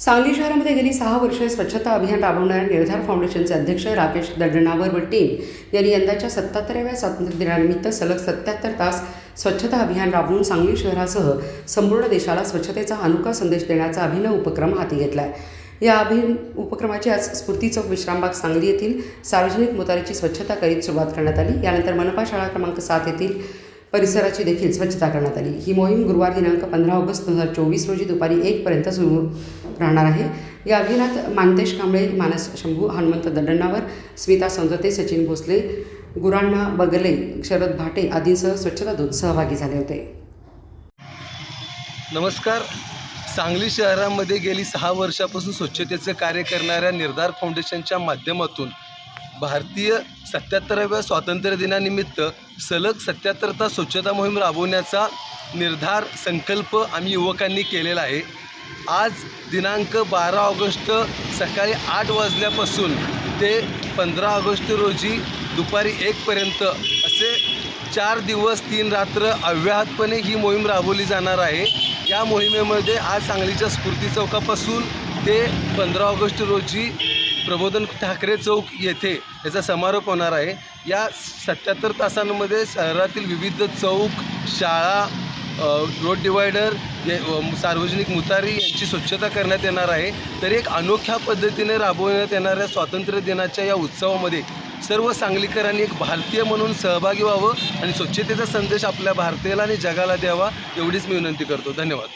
सांगली शहरामध्ये गेली 6 वर्षे स्वच्छता अभियान राबवणाऱ्या निर्धार फाउंडेशनचे अध्यक्ष राकेश दड्डणावर व टीम यांनी यंदाच्या 77व्या स्वातंत्र्य दिनानिमित्त सलग 77 तास स्वच्छता अभियान राबवून सांगली शहरासह संपूर्ण देशाला स्वच्छतेचा अनोखा संदेश देण्याचा अभिनव उपक्रम हाती घेतला आहे। या उपक्रमाची आज स्फूर्ती चौक विश्रामबाग सांगली येथील सार्वजनिक मोटारीची स्वच्छता करीत सुरुवात करण्यात आली। यानंतर मनपा शाळा क्रमांक 7 येथील परिसराची देखील स्वच्छता करण्यात आली। ही मोहीम गुरुवार दिनांक 15 ऑगस्ट 2024 रोजी दुपारी 1 पर्यंत सुरू राहणार आहे। या अभियानात मानतेश कांबळे, मानस शंभू, हनुमंत दड्डणावर, स्मिता सौंदते, सचिन भोसले, गुराण्णा बगले, शरद भाटे आदींसह स्वच्छता दूत सहभागी झाले होते। नमस्कार। सांगली शहरामध्ये गेली 6 वर्षापासून स्वच्छतेचे कार्य करणाऱ्या निर्धार फाउंडेशनच्या माध्यमातून भारतीय 77व्या स्वातंत्र्य दिनानिमित्त सलग 77 तास स्वच्छता मोहीम राबवण्याचा निर्धार संकल्प आम्ही युवकांनी केलेला आहे। आज दिनांक 12 ऑगस्ट सकाळी 8 वाजल्यापासून ते 15 ऑगस्ट रोजी दुपारी 1 पर्यंत असे 4 दिवस 3 रात्र अव्याहतपणे ही मोहीम राबवली जाणार आहे। या मोहिमेमध्ये आज सांगलीच्या स्फूर्ती चौकापासून ते 15 ऑगस्ट रोजी प्रबोधन ठाकरे चौक येथे याचा समारोप होणार आहे। या 77 तासांमध्ये शहरातील विविध चौक, शाळा, रोड डिवायडर, सार्वजनिक मुतारी यांची स्वच्छता करण्यात येणार आहे। तर एक अनोख्या पद्धतीने राबवण्यात येणाऱ्या स्वातंत्र्य दिनाच्या या उत्सवामध्ये सर्व सांगलीकरांनी एक भारतीय म्हणून सहभागी व्हावं आणि स्वच्छतेचा संदेश आपल्या भारतीयाला आणि जगाला द्यावा एवढीच मी विनंती करतो। धन्यवाद।